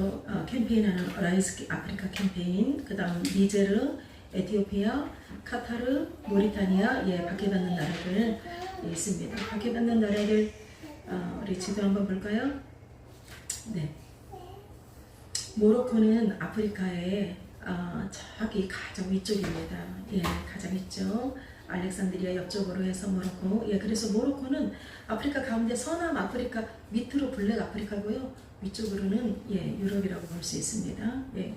또 캠페인하는 어라이즈 아프리카 캠페인, 그 다음 니제르, 에티오피아, 카타르, 모리타니아, 예, 박해받는 나라들 있습니다. 박해받는 나라들 우리 지도 한번 볼까요? 네, 모로코는 아프리카의 저기 가장 위쪽입니다. 예, 가장 위쪽. 알렉산드리아 옆쪽으로 해서 모로코. 예, 그래서 모로코는 아프리카 가운데 서남 아프리카 밑으로 블랙 아프리카고요. 위쪽으로는 예, 유럽이라고 볼 수 있습니다. 예.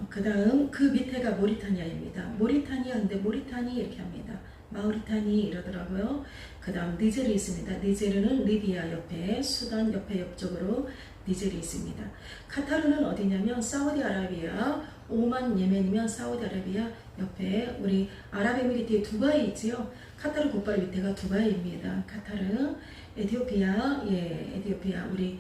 그 다음 그 밑에가 모리타니아입니다. 모리타니아인데 모리타니 이렇게 합니다. 마우리타니 이러더라고요. 그 다음 니제르 있습니다. 니제르는 리비아 옆에, 수단 옆에 옆쪽으로 니제르 있습니다. 카타르는 어디냐면 사우디아라비아, 오만 예멘이면 사우디아라비아 옆에 우리 아랍에미리트의 두바이 있지요. 카타르 곧바로 밑에가 두바이입니다. 카타르, 에티오피아, 예, 에티오피아 우리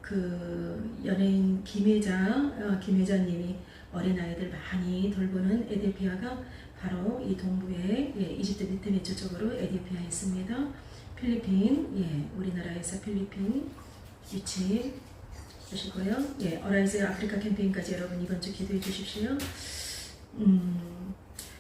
그 연예인 김혜자님이 어린아이들 많이 돌보는 에티오피아가 바로 이 동부에 예, 이집트 밑에 밑 쪽으로 에티오피아 있습니다. 필리핀, 예, 우리나라에서 필리핀 위치 보시고요. 예, 어라이즈 아프리카 캠페인까지 여러분 이번 주 기도해 주십시오.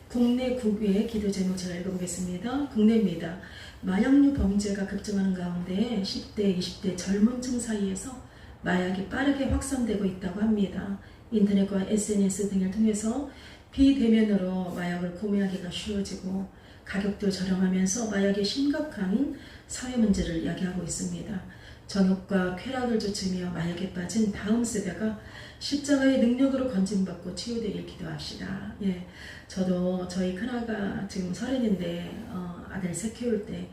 국내 국외 기도 제목 제가 읽어보겠습니다. 국내입니다. 마약류 범죄가 급증하는 가운데 10대, 20대 젊은 층 사이에서 마약이 빠르게 확산되고 있다고 합니다. 인터넷과 SNS 등을 통해서 비대면으로 마약을 구매하기가 쉬워지고 가격도 저렴하면서 마약의 심각한 사회 문제를 이야기하고 있습니다. 정욕과 쾌락을 쫓으며 마약에 빠진 다음 세대가 십자가의 능력으로 건진받고 치유되길 기도합시다. 예, 저도 저희 큰아가 지금 30인데 아들 셋 키울 때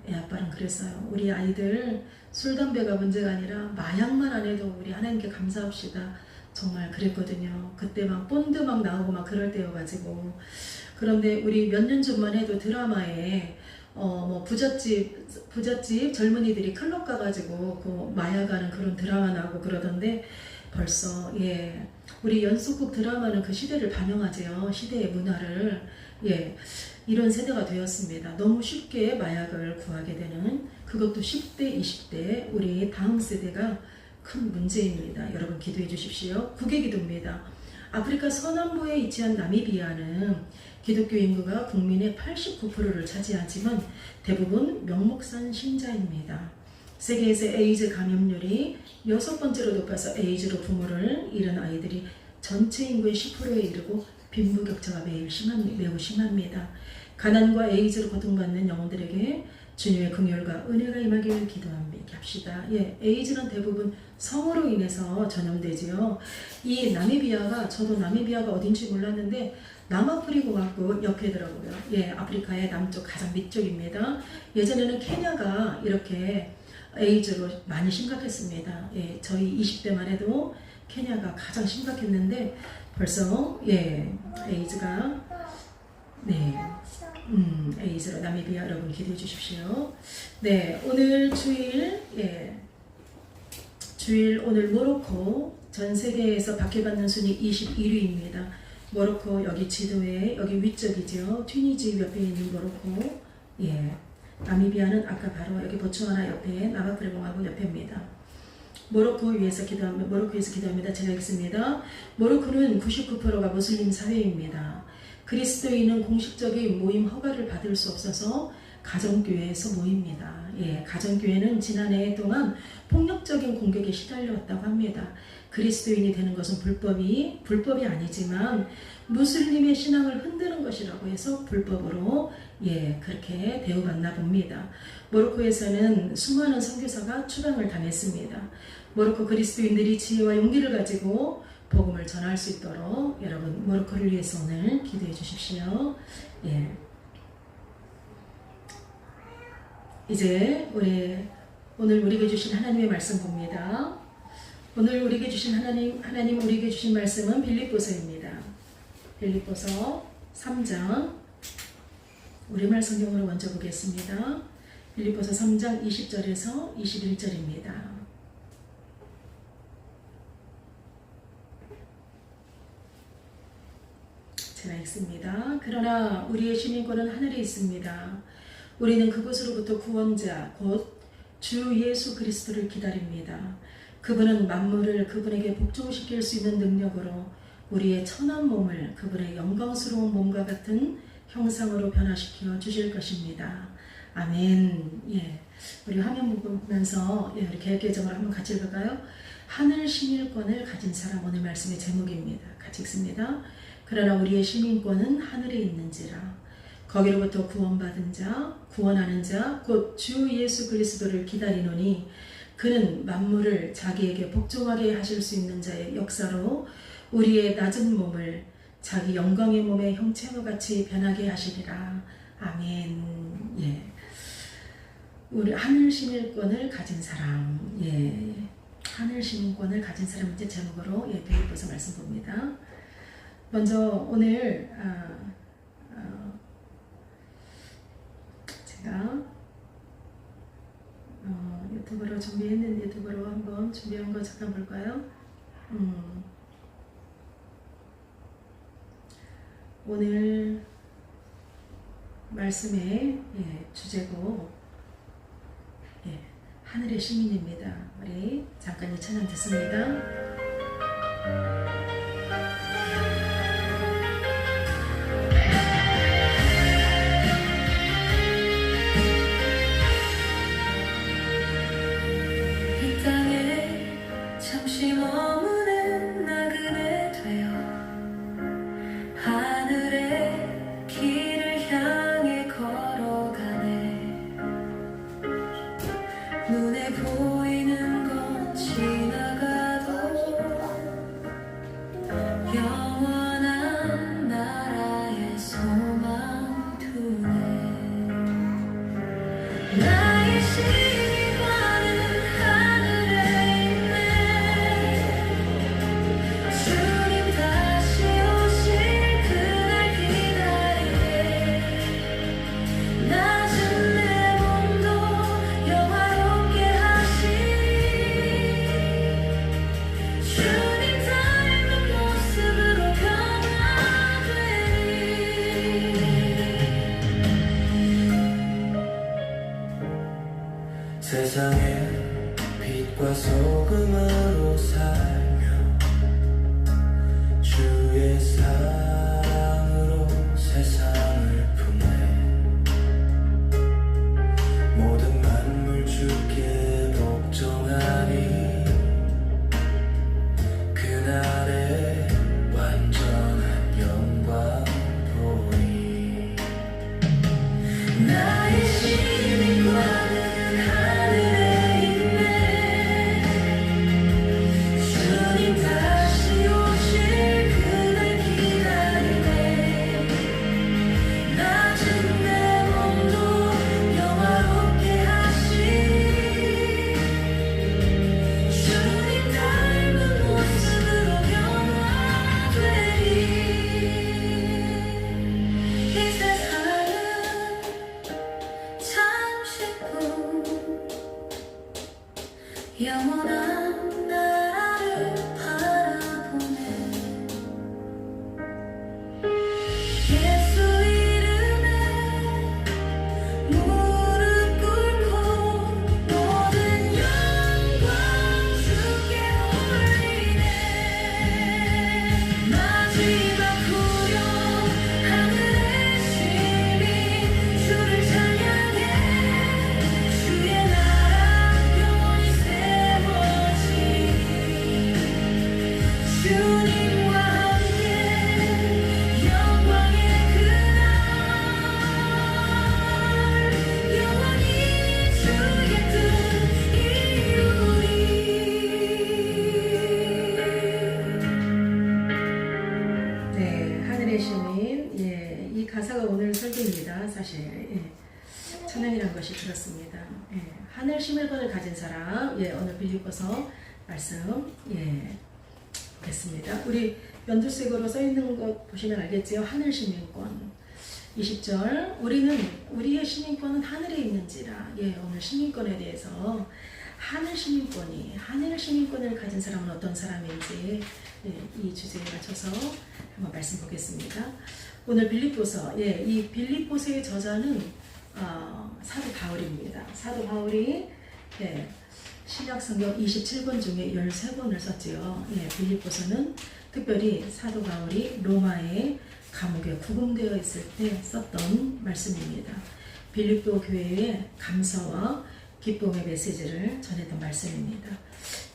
애 아빠는 그랬어요. 우리 아이들 술 담배가 문제가 아니라 마약만 안 해도 우리 하나님께 감사합시다. 정말 그랬거든요. 그때 막 본드 막 나오고 막 그럴 때여가지고. 그런데 우리 몇 년 전만 해도 드라마에 뭐 부잣집 젊은이들이 클럽 가가지고 그 마약하는 그런 드라마 나오고 그러던데 벌써 예 우리 연속극 드라마는 그 시대를 반영하지요. 시대의 문화를 예 이런 세대가 되었습니다. 너무 쉽게 마약을 구하게 되는 그것도 10대 20대 우리 다음 세대가 큰 문제입니다. 여러분 기도해 주십시오. 국외 기도입니다. 아프리카 서남부에 위치한 나미비아는 기독교 인구가 국민의 89%를 차지하지만 대부분 명목산 신자입니다. 세계에서 에이즈 감염률이 6번째로 높아서 에이즈로 부모를 잃은 아이들이 전체 인구의 10%에 이르고 빈부격차가 매우 심합니다. 가난과 에이즈로 고통받는 영혼들에게 주님의 긍휼과 은혜가 임하기를 기도합시다. 예, 에이즈는 대부분 성으로 인해서 전염되지요. 이 나미비아가 저도 나미비아가 어딘지 몰랐는데 남아프리카하고 옆에더라고요. 예, 아프리카의 남쪽 가장 밑쪽입니다. 예전에는 케냐가 이렇게 에이즈로 많이 심각했습니다. 예, 저희 20대만 해도 케냐가 가장 심각했는데 벌써 예, 에이즈가 네. 에이즈로 나미비아 여러분 기도해 주십시오. 네, 오늘 주일 오늘 모로코 전 세계에서 박해받는 순위 21위입니다. 모로코 여기 지도에 여기 위쪽이죠. 튀니지 옆에 있는 모로코. 예, 나미비아는 아까 바로 여기 보츠와나 옆에 남아프리카하고 옆에입니다. 모로코에서 기도합니다. 제가 읽습니다. 모로코는 99%가 무슬림 사회입니다. 그리스도인은 공식적인 모임 허가를 받을 수 없어서 가정교회에서 모입니다. 예, 가정교회는 지난해 동안 폭력적인 공격에 시달려왔다고 합니다. 그리스도인이 되는 것은 불법이 아니지만 무슬림의 신앙을 흔드는 것이라고 해서 불법으로 예, 그렇게 대우받나 봅니다. 모로코에서는 수많은 선교사가 추방을 당했습니다. 모로코 그리스도인들이 지혜와 용기를 가지고 복음을 전할 수 있도록 여러분 모로코를 위해서 오늘 기도해 주십시오. 예. 이제 오늘 우리에게 주신 하나님의 말씀 봅니다. 오늘 우리에게 주신 하나님 우리에게 주신 말씀은 빌립보서입니다. 빌립보서 3장 우리말 성경으로 먼저 보겠습니다. 빌립보서 3장 20절에서 21절입니다. 제가 읽습니다. 그러나 우리의 시민권은 하늘에 있습니다. 우리는 그곳으로부터 구원자 곧 주 예수 그리스도를 기다립니다. 그분은 만물을 그분에게 복종시킬 수 있는 능력으로 우리의 천한 몸을 그분의 영광스러운 몸과 같은 형상으로 변화시켜 주실 것입니다. 아멘. 예. 우리 화면 보면서 우리 개혁개정을 한번 같이 읽을까요? 하늘 시민권을 가진 사람, 오늘 말씀의 제목입니다. 같이 읽습니다. 그러나 우리의 시민권은 하늘에 있는지라. 거기로부터 구원받은 자, 구원하는 자, 곧 주 예수 그리스도를 기다리노니 그는 만물을 자기에게 복종하게 하실 수 있는 자의 역사로 우리의 낮은 몸을 자기 영광의 몸의 형체와 같이 변하게 하시리라. 아멘. 예. 우리 하늘 시민권을 가진 사람, 예. 하늘 시민권을 가진 사람 이제 제목으로 빌립보서 말씀 봅니다. 먼저 오늘 제가 유튜브로 유튜브로 한번 준비한 거 잠깐 볼까요? 오늘 말씀의 주제고 하늘의 시민입니다. 우리 잠깐 이 찬양 듣습니다. 눈에 보이는 건 지나가도 영원한 나라의 소망 두네. 나의 시민권은 하늘에 있네. 주님 다시 오실 그날 기다리네. 낮은 내 몸도 영화롭게 주님 닮은 모습으로 변화되리. 세상의 빛과 소금으로 살며 주의 사랑으로 세상을 품네. 모든 만물 주께 복종하리. 그날의 완전한 영광 보리. 나의 시민권은 하늘에 있네. 주님 다시 오실 그날 기다리네. 낮은 내 몸도 영화롭게 주님 닮은 모습으로 변화되리. 이 세상은 잠시뿐 영원한 나라를 바라보네. 예수 이름에 무릎 꿇고 모든 영광 주께 올리네. 마지막 후렴 하늘의 시민 주를 찬양해. 주의 나라 영원히 세워지리. 주님과 함께 영광의 그날 영원히 주의 뜻 이루리. 네, 하늘의 시민. 예, 이 가사가 오늘 설교입니다. 사실 찬양이란 것이 그렇습니다. 하늘 시민권을 가진 사람. 오늘 빌립보서 말씀 보겠습니다. 우리 연두색으로 써 있는 것 보시면 알겠지요. 하늘 시민권. 20절. 우리의 시민권은 하늘에 있는지라. 오늘 시민권에 대해서 하늘 시민권을 가진 사람은 어떤 사람인지 이 주제에 맞춰서 한번 말씀 보겠습니다. 오늘 빌립보서, 이 빌립보서의 저자는 사도 바울입니다. 사도 바울이 신약성경 27권 중에 13권을 썼지요. 예, 빌립보서는 특별히 사도 바울이 로마의 감옥에 구금되어 있을 때 썼던 말씀입니다. 빌립보 교회의 감사와 기쁨의 메시지를 전했던 말씀입니다.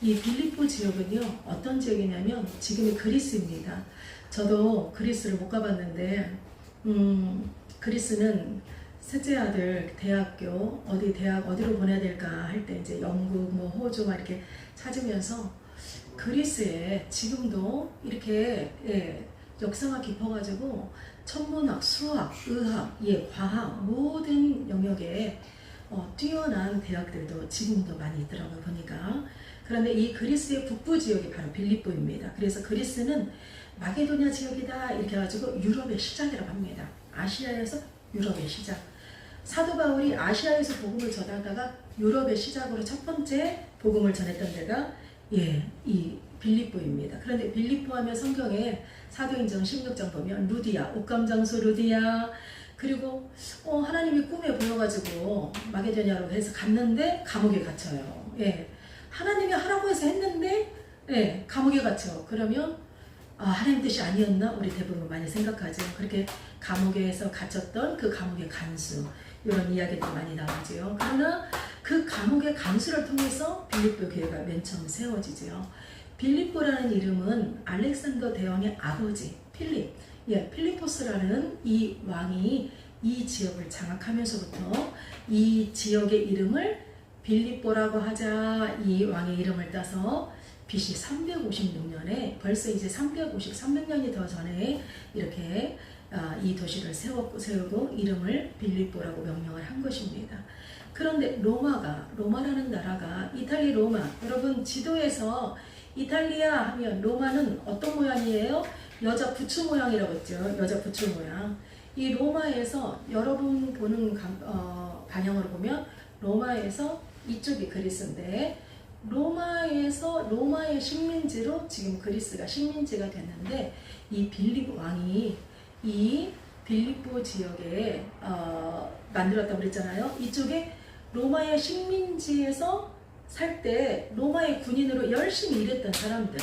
이 빌립보 지역은요, 어떤 지역이냐면 지금의 그리스입니다. 저도 그리스를 못 가봤는데 그리스는 셋째 아들 대학교 어디로 보내야 될까 할 때 이제 영국 뭐 호주 막 이렇게 찾으면서 그리스에 지금도 이렇게 역사가 깊어가지고 천문학, 수학, 의학, 과학 모든 영역에 뛰어난 대학들도 지금도 많이 있더라고요 보니까. 그런데 이 그리스의 북부 지역이 바로 빌립보입니다. 그래서 그리스는 마게도냐 지역이다 이렇게 해가지고 유럽의 시작이라고 합니다. 아시아에서 유럽의 시작. 사도 바울이 아시아에서 복음을 전하다가 유럽의 시작으로 첫 번째 복음을 전했던 데가 이 빌립보입니다. 그런데 빌립보 하면 성경에 사도행전 16장 보면 루디아, 옥감장소 루디아, 그리고 하나님이 꿈에 보여가지고 마게도냐로 해서 갔는데 감옥에 갇혀요. 하나님이 하라고 해서 했는데 감옥에 갇혀. 그러면 하나님 뜻이 아니었나? 우리 대부분 많이 생각하죠. 그렇게 감옥에서 갇혔던 그 감옥의 간수, 이런 이야기들이 많이 나오죠. 그러나 그 감옥의 간수를 통해서 빌립보 교회가 맨 처음 세워지죠. 빌립보라는 이름은 알렉산더 대왕의 아버지 필리포스라는 이 왕이 이 지역을 장악하면서부터 이 지역의 이름을 빌립보라고 하자, 이 왕의 이름을 따서 BC 356년에 벌써 이제 300년이 더 전에 이렇게 이 도시를 세우고 이름을 빌립보라고 명명을 한 것입니다. 그런데 로마라는 나라가 이탈리 로마, 여러분 지도에서 이탈리아 하면 로마는 어떤 모양이에요? 여자 부추 모양이라고 했죠. 여자 부추 모양. 이 로마에서 여러분 보는 방향으로 보면 로마에서 이쪽이 그리스인데 로마의 식민지로 지금 그리스가 식민지가 됐는데 이 빌립 왕이 이 빌립보 지역에 만들었다고 그랬잖아요. 이쪽에 로마의 식민지에서 살 때 로마의 군인으로 열심히 일했던 사람들,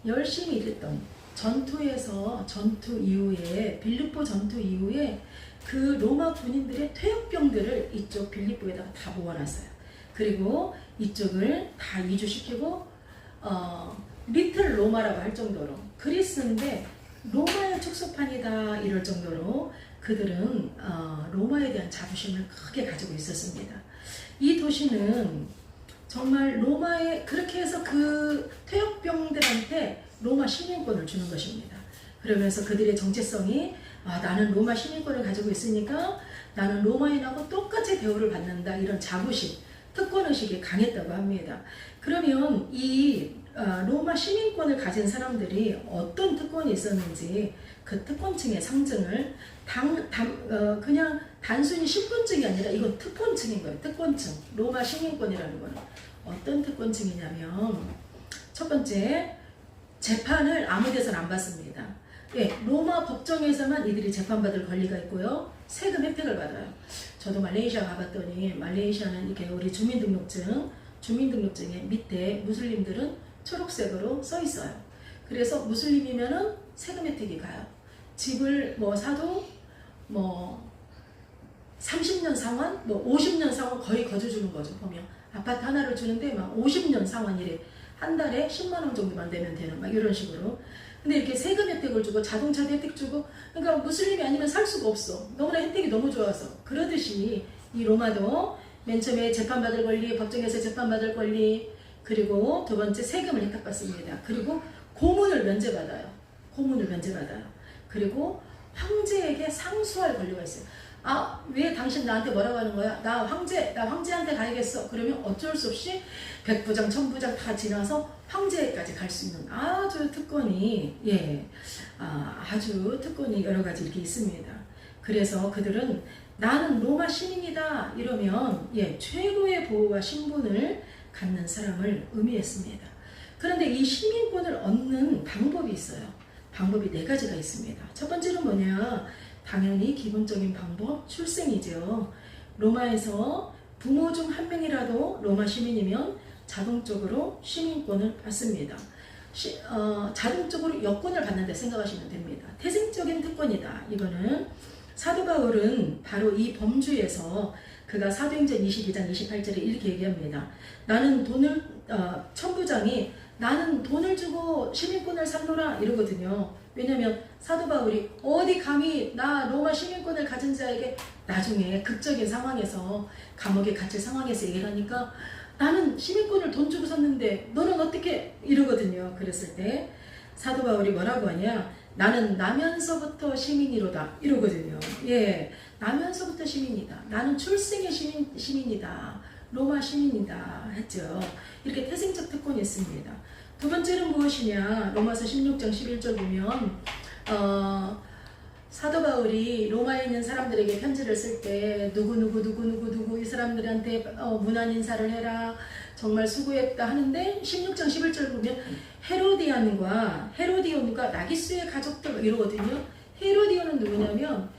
열심히 일했던 전투 이후에 빌립보 전투 이후에 그 로마 군인들의 퇴역병들을 이쪽 빌립보에다가 다 모아놨어요. 그리고 이쪽을 다 이주시키고 리틀 로마라고 할 정도로 그리스인데 로마의 축소판이다 이럴 정도로 그들은 로마에 대한 자부심을 크게 가지고 있었습니다. 이 도시는 정말 로마에 그렇게 해서 그 퇴역병들한테 로마 시민권을 주는 것입니다. 그러면서 그들의 정체성이 나는 로마 시민권을 가지고 있으니까 나는 로마인하고 똑같이 대우를 받는다, 이런 자부심, 특권의식이 강했다고 합니다. 그러면 이 로마 시민권을 가진 사람들이 어떤 특권이 있었는지 그 특권층의 상징을 그냥 단순히 신분증이 아니라 이건 특권층인 거예요. 특권층. 로마 시민권이라는 거는 어떤 특권층이냐면 첫 번째, 재판을 아무 데서는 안 받습니다. 로마 법정에서만 이들이 재판받을 권리가 있고요. 세금 혜택을 받아요. 저도 말레이시아 가봤더니 말레이시아는 이렇게 우리 주민등록증의 밑에 무슬림들은 초록색으로 써 있어요. 그래서 무슬림이면은 세금 혜택이 가요. 집을 사도 30년 상환, 50년 상환 거의 거저주는 거죠. 보면 아파트 하나를 주는데 막 50년 상환이래. 한 달에 10만 원 정도만 내면 되는 막 이런 식으로. 근데 이렇게 세금 혜택을 주고 자동차도 혜택 주고, 그러니까 무슬림이 아니면 살 수가 없어. 너무나 혜택이 너무 좋아서. 그러듯이 이 로마도 맨 처음에 재판받을 권리, 법정에서 재판받을 권리, 그리고 두 번째 세금을 혜택받습니다. 그리고 고문을 면제받아요. 그리고 황제에게 상수할 권리가 있어요. 왜 당신 나한테 뭐라고 하는 거야? 나 황제한테 가야겠어. 그러면 어쩔 수 없이 백부장, 천부장 다 지나서 황제까지 갈 수 있는 아주 특권이 여러 가지 이렇게 있습니다. 그래서 그들은 나는 로마 시민이다 이러면 최고의 보호와 신분을 갖는 사람을 의미했습니다. 그런데 이 시민권을 얻는 방법이 있어요. 방법이 4가지가 있습니다. 첫 번째는 뭐냐? 당연히 기본적인 방법, 출생이죠. 로마에서 부모 중 한 명이라도 로마 시민이면 자동적으로 시민권을 받습니다. 자동적으로 여권을 받는다 생각하시면 됩니다. 태생적인 특권이다. 이거는 사도 바울은 바로 이 범주에서 그가 사도행전 22장 28절에 이렇게 얘기합니다. 나는 천부장이 나는 돈을 주고 시민권을 살노라 이러거든요. 왜냐하면 사도 바울이 어디 감히 나 로마 시민권을 가진 자에게 나중에 극적인 상황에서 감옥에 갇힐 상황에서 얘기를 하니까 나는 시민권을 돈 주고 샀는데 너는 어떻게 이러거든요. 그랬을 때 사도 바울이 뭐라고 하냐, 나는 나면서부터 시민이로다 이러거든요. 예, 나면서부터 시민이다. 나는 출생의 시민이다. 로마 시민이다 했죠. 이렇게 태생적 특권이 있습니다. 두 번째는 무엇이냐, 로마서 16장 11절 보면 사도 바울이 로마에 있는 사람들에게 편지를 쓸 때 누구 이 사람들한테 문안 인사를 해라, 정말 수고했다 하는데 16장 11절 보면 헤로디안과 헤로디온과 나기스의 가족들 이러거든요. 헤로디온은 누구냐면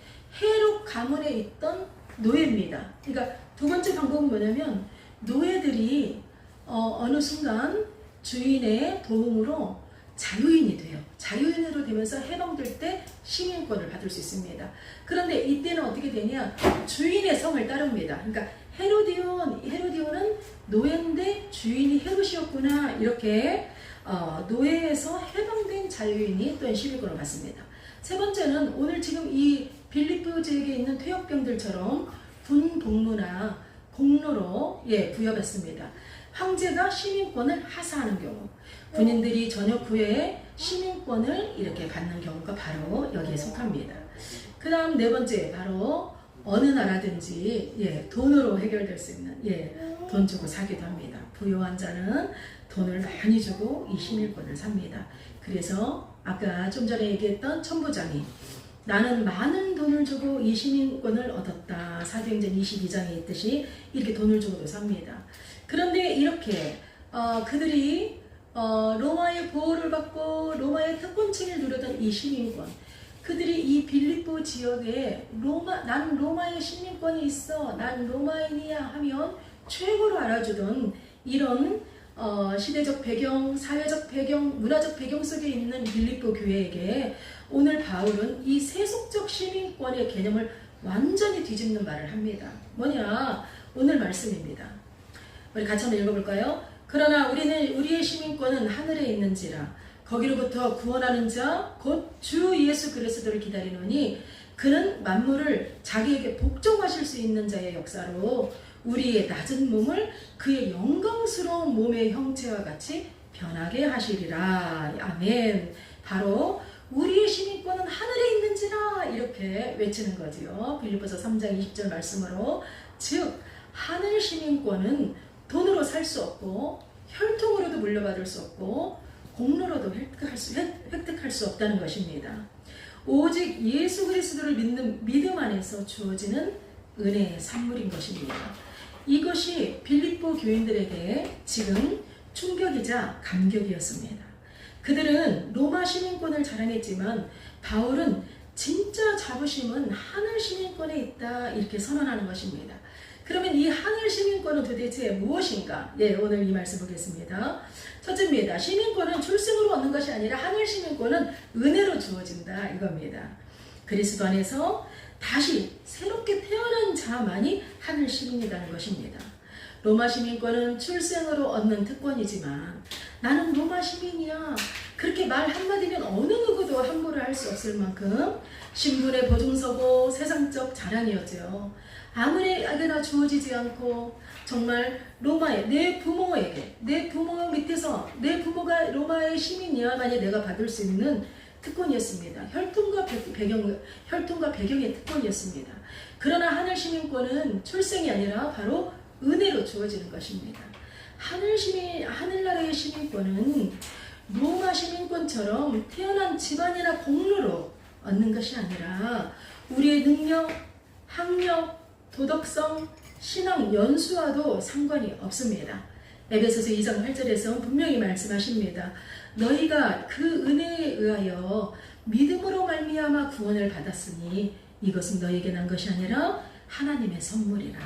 헤롯 가문에 있던 노예입니다. 그러니까 두 번째 방법은 뭐냐면 노예들이 어느 순간 주인의 도움으로 자유인이 돼요. 자유인으로 되면서 해방될 때 시민권을 받을 수 있습니다. 그런데 이때는 어떻게 되냐, 주인의 성을 따릅니다. 그러니까 헤로디온은 노예인데 주인이 헤롯이었구나, 이렇게 노예에서 해방된 자유인이 또한 시민권을 받습니다. 세 번째는 오늘 지금 이 빌립보 지역에 있는 퇴역병들처럼 군복무나 공로로 부여받습니다. 황제가 시민권을 하사하는 경우, 군인들이 전역 후에 시민권을 이렇게 받는 경우가 바로 여기에 속합니다. 그 다음 네 번째, 바로 어느 나라든지 돈으로 해결될 수 있는, 돈 주고 사기도 합니다. 부유한 자는 돈을 많이 주고 이 시민권을 삽니다. 그래서 아까 좀 전에 얘기했던 천부장이 나는 많은 돈을 주고 이 시민권을 얻었다. 사도행전 22장에 있듯이 이렇게 돈을 주고도 삽니다. 그런데 이렇게 그들이 로마의 보호를 받고 로마의 특권층을 누리던 이 시민권, 그들이 이 빌립보 지역에 난 로마의 시민권이 있어, 난 로마인이야 하면 최고로 알아주던 이런 시대적 배경, 사회적 배경, 문화적 배경 속에 있는 빌립보 교회에게 오늘 바울은 이 세속적 시민권의 개념을 완전히 뒤집는 말을 합니다. 뭐냐? 오늘 말씀입니다. 우리 같이 한번 읽어볼까요? 그러나 우리의 시민권은 하늘에 있는지라 거기로부터 구원하는 자 곧 주 예수 그리스도를 기다리노니 그는 만물을 자기에게 복종하실 수 있는 자의 역사로 우리의 낮은 몸을 그의 영광스러운 몸의 형체와 같이 변하게 하시리라. 아멘. 바로 우리의 시민권은 하늘에 있는지라 이렇게 외치는 거지요. 빌립보서 3장 20절 말씀으로, 즉 하늘 시민권은 돈으로 살 수 없고 혈통으로도 물려받을 수 없고 공로로도 획득할 수 없다는 것입니다. 오직 예수 그리스도를 믿는 믿음 안에서 주어지는 은혜의 산물인 것입니다. 이것이 빌립보 교인들에게 지금 충격이자 감격이었습니다. 그들은 로마 시민권을 자랑했지만 바울은 진짜 자부심은 하늘 시민권에 있다 이렇게 선언하는 것입니다. 그러면 이 하늘 시민권은 도대체 무엇인가? 오늘 이 말씀 보겠습니다. 첫째입니다. 시민권은 출생으로 얻는 것이 아니라 하늘 시민권은 은혜로 주어진다 이겁니다. 그리스도 안에서 다시 새롭게 태어난 자만이 하늘 시민이라는 것입니다. 로마 시민권은 출생으로 얻는 특권이지만 나는 로마 시민이야, 그렇게 말 한마디면 어느 누구도 함부로 할 수 없을 만큼 신분의 보증서고 세상적 자랑이었죠. 아무에게나 주어지지 않고 정말 로마의 내 부모 밑에서 내 부모가 로마의 시민이야만이 내가 받을 수 있는 특권이었습니다. 혈통과 배경의 특권이었습니다. 그러나 하늘 시민권은 출생이 아니라 바로 은혜로 주어지는 것입니다. 하늘나라의 시민권은 로마 시민권처럼 태어난 집안이나 공로로 얻는 것이 아니라 우리의 능력, 학력, 도덕성, 신앙 연수와도 상관이 없습니다. 에베소서 2장 8절에서 분명히 말씀하십니다. 너희가 그 은혜에 의하여 믿음으로 말미암아 구원을 받았으니 이것은 너희에게 난 것이 아니라 하나님의 선물이라.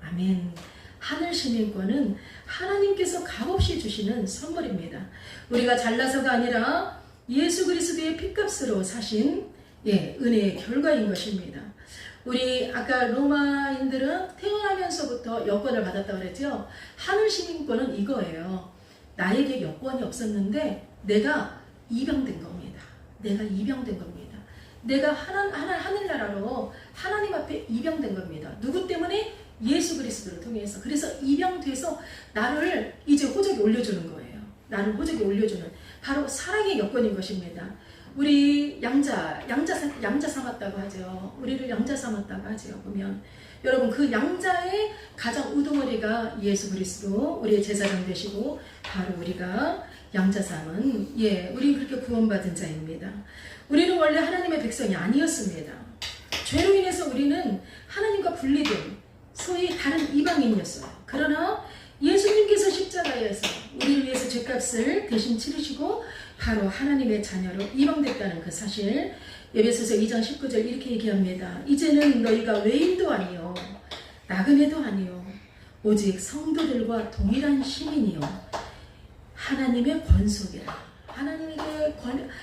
아멘. 하늘 시민권은 하나님께서 값없이 주시는 선물입니다. 우리가 잘나서가 아니라 예수 그리스도의 핏값으로 사신 은혜의 결과인 것입니다. 우리 아까 로마인들은 태어나면서부터 여권을 받았다고 그랬죠. 하늘 시민권은 이거예요. 나에게 여권이 없었는데 내가 입양된 겁니다. 내가 입양된 겁니다. 내가 하늘나라로 하나님 앞에 입양된 겁니다. 누구 때문에? 예수 그리스도를 통해서. 그래서 입양돼서 나를 이제 호적에 올려주는 거예요. 나를 호적에 올려주는 바로 사랑의 여건인 것입니다. 우리 양자 삼았다고 하죠. 우리를 양자 삼았다고 하죠. 보면 여러분 그 양자의 가장 우두머리가 예수 그리스도 우리의 제사장 되시고 바로 우리가 양자 삼은 우리 그렇게 구원받은 자입니다. 우리는 원래 하나님의 백성이 아니었습니다. 죄로 인해서 우리는 하나님과 분리된 소위 다른 이방인이었어요. 그러나 예수님께서 십자가에서 우리를 위해서 죄값을 대신 치르시고 바로 하나님의 자녀로 입양됐다는 그 사실, 에베소서 2장 19절 이렇게 얘기합니다. 이제는 너희가 외인도 아니요 나그네도 아니요 오직 성도들과 동일한 시민이요 하나님의 권속이라.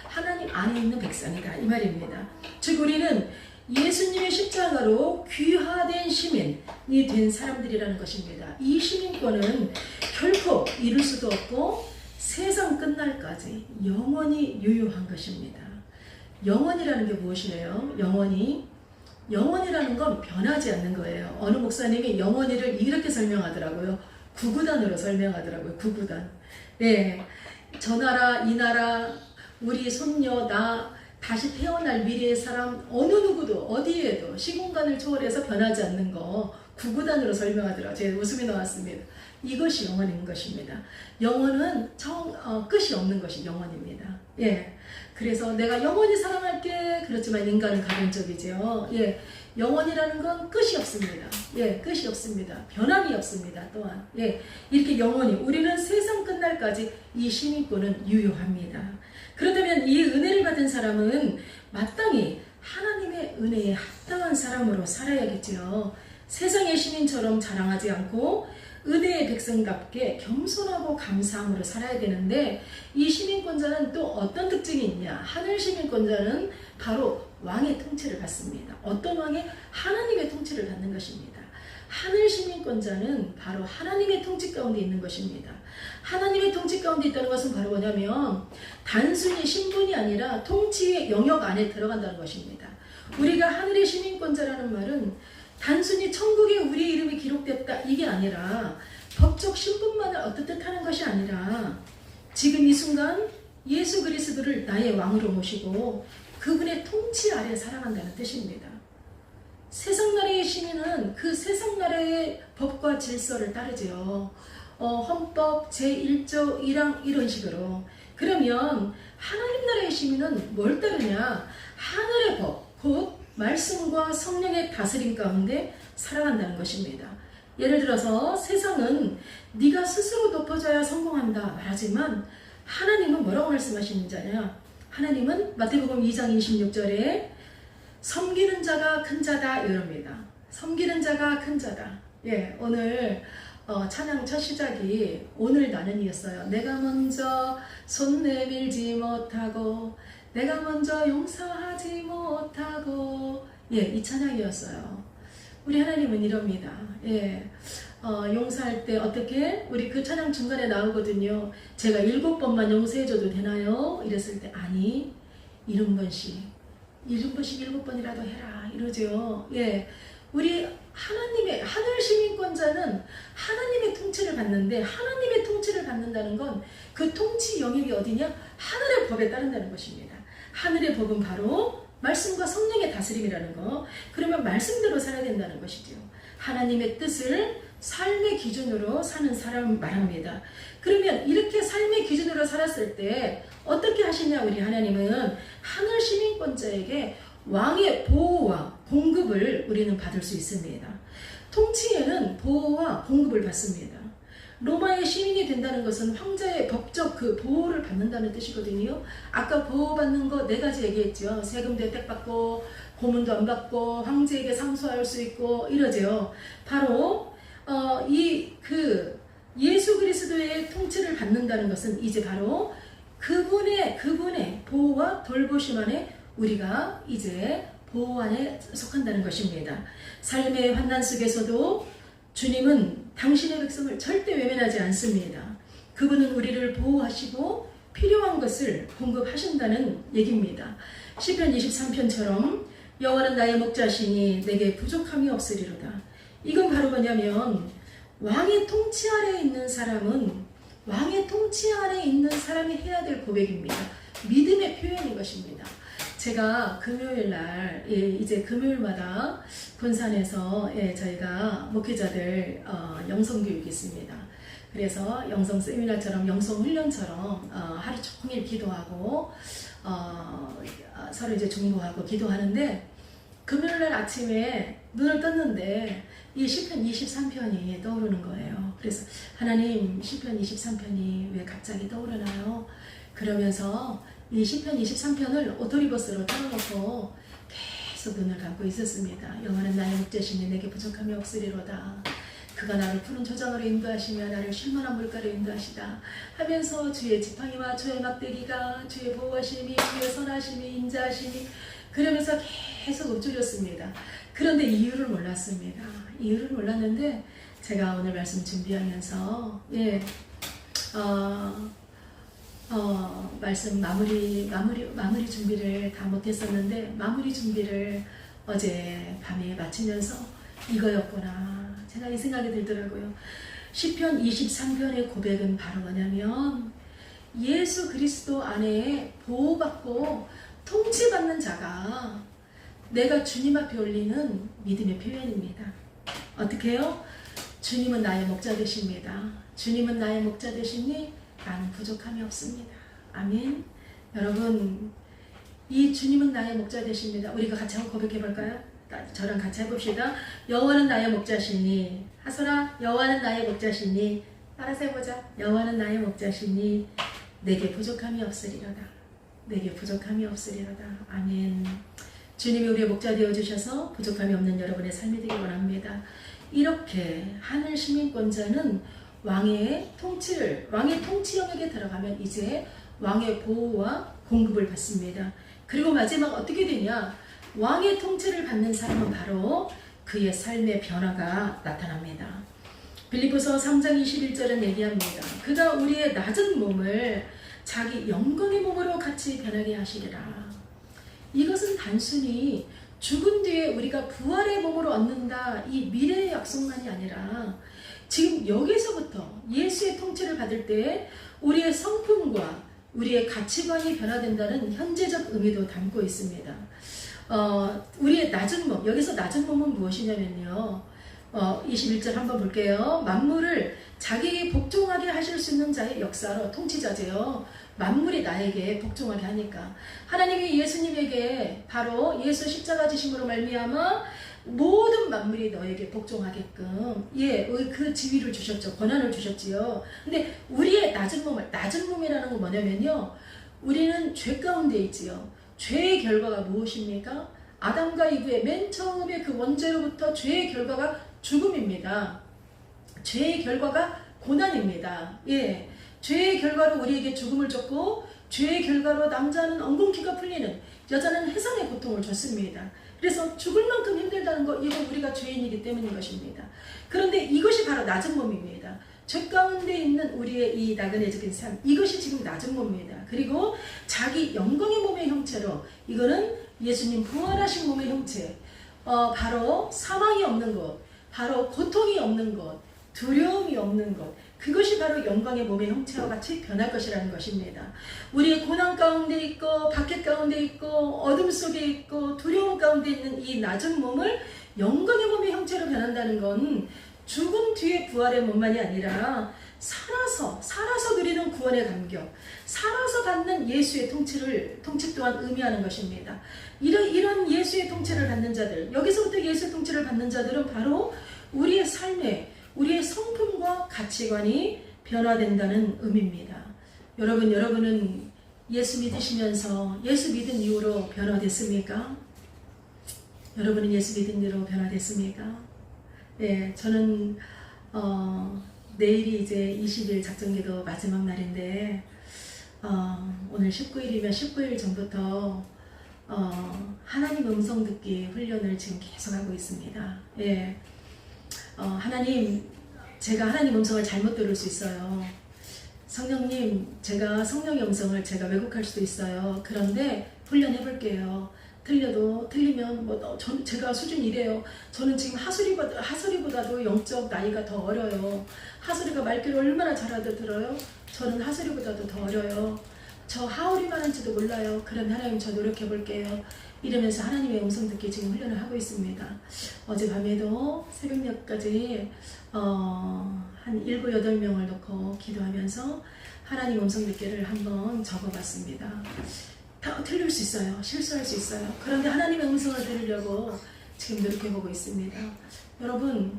하나님 안에 있는 백성이다 이 말입니다. 즉 우리는 예수님의 십자가로 귀화된 시민이 된 사람들이라는 것입니다. 이 시민권은 결코 잃을 수도 없고 세상 끝날까지 영원히 유효한 것입니다. 영원이라는 게 무엇이래요? 영원이라는 건 변하지 않는 거예요. 어느 목사님이 영원이를 이렇게 설명하더라고요. 구구단으로 설명하더라고요. 구구단. 저 나라 이 나라 우리 손녀 나 다시 태어날 미래의 사람 어느 누구도 어디에도 시공간을 초월해서 변하지 않는 거 구구단으로 설명하더라고요. 제 웃음이 나왔습니다. 이것이 영원인 것입니다. 영원은 끝이 없는 것이 영원입니다. 그래서 내가 영원히 사랑할게. 그렇지만 인간은 가변적이죠. 영원이라는 건 끝이 없습니다. 끝이 없습니다. 변함이 없습니다. 또한 이렇게 영원히 우리는 세상 끝날까지 이 시민권은 유효합니다. 그렇다면 이 은혜를 받은 사람은 마땅히 하나님의 은혜에 합당한 사람으로 살아야겠지요. 세상의 시민처럼 자랑하지 않고 은혜의 백성답게 겸손하고 감사함으로 살아야 되는데 이 시민권자는 또 어떤 특징이 있냐? 하늘 시민권자는 바로 왕의 통치를 받습니다. 어떤 왕의? 하나님의 통치를 받는 것입니다. 하늘 시민권자는 바로 하나님의 통치 가운데 있는 것입니다. 하나님의 통치 가운데 있다는 것은 바로 뭐냐면 단순히 신분이 아니라 통치의 영역 안에 들어간다는 것입니다. 우리가 하늘의 시민권자라는 말은 단순히 천국에 우리의 이름이 기록됐다 이게 아니라 법적 신분만을 어떻듯 하는 것이 아니라 지금 이 순간 예수 그리스도를 나의 왕으로 모시고 그분의 통치 아래 살아간다는 뜻입니다. 세상 나라의 시민은 그 세상 나라의 법과 질서를 따르죠. 헌법 제1조 1항 이런 식으로. 그러면 하나님 나라의 시민은 뭘 따르냐? 하늘의 법, 곧 말씀과 성령의 다스림 가운데 살아간다는 것입니다. 예를 들어서 세상은 네가 스스로 높아져야 성공한다 말하지만 하나님은 뭐라고 말씀하시는지냐? 하나님은 마태복음 2장 26절에 섬기는 자가 큰 자다 이럽니다. 섬기는 자가 큰 자다. 오늘 찬양 첫 시작이 오늘 나는이었어요. 내가 먼저 손 내밀지 못하고 내가 먼저 용서하지 못하고 이 찬양이었어요. 우리 하나님은 이럽니다. 용서할 때 어떻게? 우리 그 찬양 중간에 나오거든요. 제가 7번만 용서해줘도 되나요? 이랬을 때 아니 70번씩 7번이라도 해라 이러죠. 우리 하나님의 하늘 시민권자는 하나님의 통치를 받는데 하나님의 통치를 받는다는 건 그 통치 영역이 어디냐? 하늘의 법에 따른다는 것입니다. 하늘의 법은 바로 말씀과 성령의 다스림이라는 거. 그러면 말씀대로 살아야 된다는 것이죠. 하나님의 뜻을 삶의 기준으로 사는 사람 말합니다. 그러면 이렇게 삶의 기준으로 살았을 때 어떻게 하시냐? 우리 하나님은 하늘 시민권자에게 왕의 보호와 공급을 우리는 받을 수 있습니다. 통치에는 보호와 공급을 받습니다. 로마의 시민이 된다는 것은 황제의 법적 그 보호를 받는다는 뜻이거든요. 아까 보호받는 거 4가지 얘기했죠. 세금 대택 받고 고문도 안 받고 황제에게 상소할 수 있고 이러죠. 바로 예수 그리스도의 통치를 받는다는 것은 이제 바로 그분의 보호와 돌보심 안에 우리가 이제 보호 안에 속한다는 것입니다. 삶의 환난 속에서도 주님은 당신의 백성을 절대 외면하지 않습니다. 그분은 우리를 보호하시고 필요한 것을 공급하신다는 얘기입니다. 시편 23편처럼 여호와는 나의 목자시니 내게 부족함이 없으리로다. 이건 바로 뭐냐면 왕의 통치 아래에 있는 사람은 왕의 통치 아래에 있는 사람이 해야 될 고백입니다. 믿음의 표현인 것입니다. 제가 금요일 날, 이제 금요일마다 군산에서 저희가 목회자들 영성교육이 있습니다. 그래서 영성 세미나처럼 영성 훈련처럼 하루 종일 기도하고 서로 이제 중보하고 기도하는데 금요일 날 아침에 눈을 떴는데 이 시편 23편이 떠오르는 거예요. 그래서 하나님 시편 23편이 왜 갑자기 떠오르나요? 그러면서 이 시편 23편을 오토리버스로 따라놓고 계속 눈을 감고 있었습니다. 여호와는 나의 목자시니 내게 부족함이 없으리로다. 그가 나를 푸른 초장으로 인도하시며 나를 쉴만한 물가로 인도하시다 하면서 주의 지팡이와 주의 막대기가 주의 보호하심이 주의 선하심이 인자하심이 그러면서 계속 읊조렸습니다. 그런데 이유를 몰랐습니다. 이유를 몰랐는데 제가 오늘 말씀 준비하면서 말씀 마무리 준비를 다 못했었는데 마무리 준비를 어제 밤에 마치면서 이거였구나 제가 이 생각이 들더라고요. 시편 23편의 고백은 바로 뭐냐면 예수 그리스도 안에 보호받고 통치받는 자가 내가 주님 앞에 올리는 믿음의 표현입니다. 어떻게 해요? 주님은 나의 목자 되십니다. 주님은 나의 목자 되시니 나는 부족함이 없습니다. 아멘. 여러분 이 주님은 나의 목자 되십니다. 우리가 같이 한번 고백해 볼까요? 저랑 같이 해봅시다. 여호와는 나의 목자시니 하소라 여호와는 나의 목자시니 따라서 해보자. 여호와는 나의 목자시니 내게 부족함이 없으리로다. 내게 부족함이 없으리로다. 아멘. 주님이 우리의 목자 되어주셔서 부족함이 없는 여러분의 삶이 되길 원합니다. 이렇게 하늘 시민권자는 왕의 통치 영역에 들어가면 이제 왕의 보호와 공급을 받습니다. 그리고 마지막 어떻게 되냐? 왕의 통치를 받는 사람은 바로 그의 삶의 변화가 나타납니다. 빌립보서 3장 21절은 얘기합니다. 그가 우리의 낮은 몸을 자기 영광의 몸으로 같이 변하게 하시리라. 이것은 단순히 죽은 뒤에 우리가 부활의 몸으로 얻는다 이 미래의 약속만이 아니라 지금 여기서부터 예수의 통치를 받을 때 우리의 성품과 우리의 가치관이 변화된다는 현재적 의미도 담고 있습니다. 우리의 낮은 몸, 여기서 낮은 몸은 무엇이냐면요. 21절 한번 볼게요. 만물을 자기에게 복종하게 하실 수 있는 자의 역사로 통치자재요. 만물이 나에게 복종하게 하니까 하나님이 예수님에게 바로 예수 십자가 지심으로 말미암아 모든 만물이 너에게 복종하게끔 그 지위를 주셨죠. 권한을 주셨지요. 근데 우리의 낮은 몸이라는 건 뭐냐면요. 우리는 죄 가운데 있지요. 죄의 결과가 무엇입니까? 아담과 이브의 맨 처음에 그 원죄로부터 죄의 결과가 죽음입니다. 죄의 결과가 고난입니다. 죄의 결과로 우리에게 죽음을 줬고 죄의 결과로 남자는 엉겅퀴가 풀리는 여자는 해산의 고통을 줬습니다. 그래서 죽을 만큼 힘들다는 거 이건 우리가 죄인이기 때문인 것입니다. 그런데 이것이 바로 낮은 몸입니다. 죄 가운데 있는 우리의 이 나그네적인 삶 이것이 지금 낮은 몸입니다. 그리고 자기 영광의 몸의 형체로 이거는 예수님 부활하신 몸의 형체 바로 사망이 없는 것 바로 고통이 없는 것 두려움이 없는 것 그것이 바로 영광의 몸의 형체와 같이 변할 것이라는 것입니다. 우리의 고난 가운데 있고 박해 가운데 있고 어둠 속에 있고 두려움 가운데 있는 이 낮은 몸을 영광의 몸의 형체로 변한다는 건 죽음 뒤의 부활의 몸만이 아니라 살아서 누리는 구원의 감격, 살아서 받는 예수의 통치 또한 의미하는 것입니다. 이런 예수의 통치를 받는 자들, 여기서부터 예수의 통치를 받는 자들은 바로 우리의 삶에 우리의 성품과 가치관이 변화된다는 의미입니다. 여러분은 예수 믿으시면서 예수 믿은 이후로 변화됐습니까? 여러분은 예수 믿은 이후로 변화됐습니까? 네, 저는 내일이 이제 20일 작전기도 마지막 날인데 오늘 19일이면 19일 전부터 하나님 음성 듣기 훈련을 지금 계속 하고 있습니다. 예. 하나님, 제가 하나님 음성을 잘못 들을 수 있어요. 성령님, 제가 성령의 음성을 제가 왜곡할 수도 있어요. 그런데 훈련해 볼게요. 틀리면 제가 수준이 이래요. 저는 지금 하수리보다도 영적 나이가 더 어려요. 하수리가 말귀를 얼마나 잘 알아들어요? 저는 하수리보다도 더 어려요. 저 하울이만 한지도 몰라요. 그런데 하나님, 저 노력해 볼게요. 이러면서 하나님의 음성 듣기 지금 훈련을 하고 있습니다. 어젯밤에도 새벽녘까지 한 7, 8명을 놓고 기도하면서 하나님 음성 듣기를 한번 적어봤습니다. 다 틀릴 수 있어요. 실수할 수 있어요. 그런데 하나님의 음성을 들으려고 지금 노력해보고 있습니다. 여러분,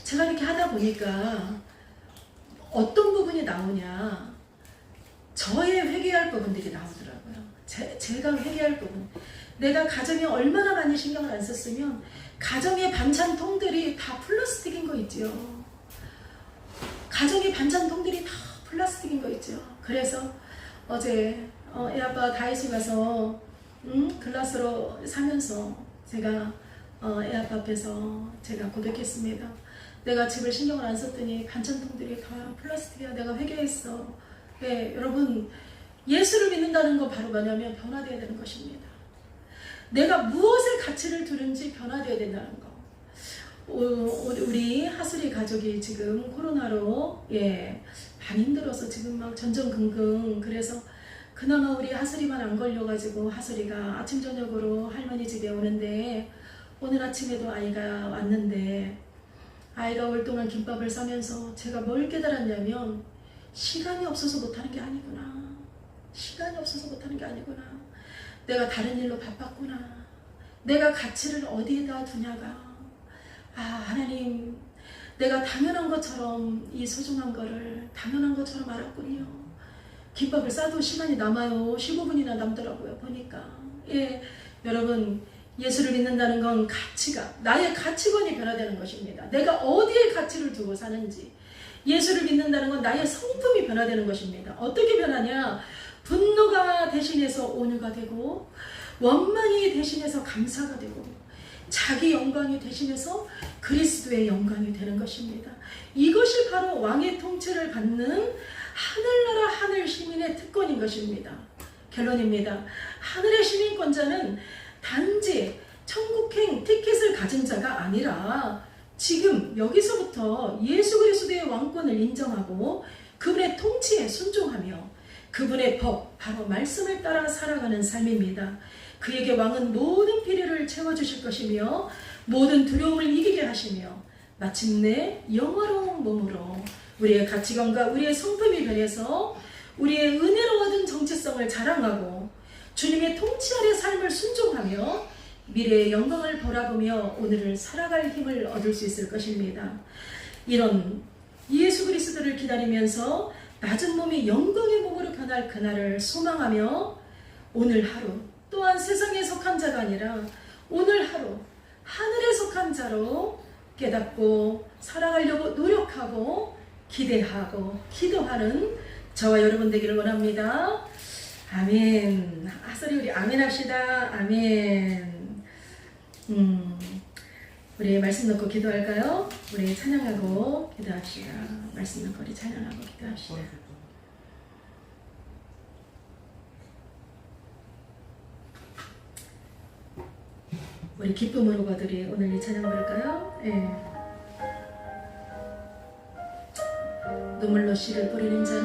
제가 이렇게 하다 보니까 어떤 부분이 나오냐, 저의 회개할 부분들이 나오더라고요. 제가 회개할 부분. 내가 가정에 얼마나 많이 신경을 안 썼으면 가정의 반찬통들이 다 플라스틱인 거 있죠. 가정의 반찬통들이 다 플라스틱인 거 있죠. 그래서 어제 애아빠 다이소 가서 글라스로 사면서 제가 애아빠 앞에서 제가 고백했습니다. 내가 집을 신경을 안 썼더니 반찬통들이 다 플라스틱이야. 내가 회개했어. 네, 여러분, 예수를 믿는다는 건 바로 뭐냐면 변화되어야 되는 것입니다. 내가 무엇의 가치를 두는지 변화되어야 된다는 거. 우리 하수리 가족이 지금 코로나로 많이 힘들어서 지금 막 전전긍긍. 그래서 그나마 우리 하수리만 안 걸려가지고 하수리가 아침 저녁으로 할머니 집에 오는데, 오늘 아침에도 아이가 왔는데 아이가 올 동안 김밥을 싸면서 제가 뭘 깨달았냐면, 시간이 없어서 못하는 게 아니구나. 시간이 없어서 못하는 게 아니구나. 내가 다른 일로 바빴구나. 내가 가치를 어디에다 두냐가. 하나님, 내가 당연한 것처럼 이 소중한 거를 당연한 것처럼 알았군요. 김밥을 싸도 시간이 남아요. 15분이나 남더라고요, 보니까. 여러분, 예수를 믿는다는 건 가치가, 나의 가치관이 변화되는 것입니다. 내가 어디에 가치를 두고 사는지. 예수를 믿는다는 건 나의 성품이 변화되는 것입니다. 어떻게 변하냐? 분노가 대신해서 온유가 되고, 원망이 대신해서 감사가 되고, 자기 영광이 대신해서 그리스도의 영광이 되는 것입니다. 이것이 바로 왕의 통치를 받는 하늘나라 하늘 시민의 특권인 것입니다. 결론입니다. 하늘의 시민권자는 단지 천국행 티켓을 가진 자가 아니라 지금 여기서부터 예수 그리스도의 왕권을 인정하고 그분의 통치에 순종하며 그분의 법, 바로 말씀을 따라 살아가는 삶입니다. 그에게 왕은 모든 필요를 채워주실 것이며 모든 두려움을 이기게 하시며 마침내 영화로운 몸으로 우리의 가치관과 우리의 성품이 변해서 우리의 은혜로 얻은 정체성을 자랑하고 주님의 통치 아래 삶을 순종하며 미래의 영광을 바라보며 오늘을 살아갈 힘을 얻을 수 있을 것입니다. 이런 예수 그리스도를 기다리면서 낮은 몸이 영광의 몸으로 변할 그날을 소망하며 오늘 하루 또한 세상에 속한 자가 아니라 오늘 하루 하늘에 속한 자로 깨닫고 살아가려고 노력하고 기대하고 기도하는 저와 여러분 되기를 원합니다. 아멘. 하소리 우리 아멘 합시다. 아멘. 우리 말씀 놓고 기도할까요? 우리 찬양하고 기도합시다. 말씀 놓고 우리 찬양하고 기도합시다. 우리 기쁨으로 거들이 오늘 이 찬양 부를까요? 눈물로 씨를 뿌리는 자는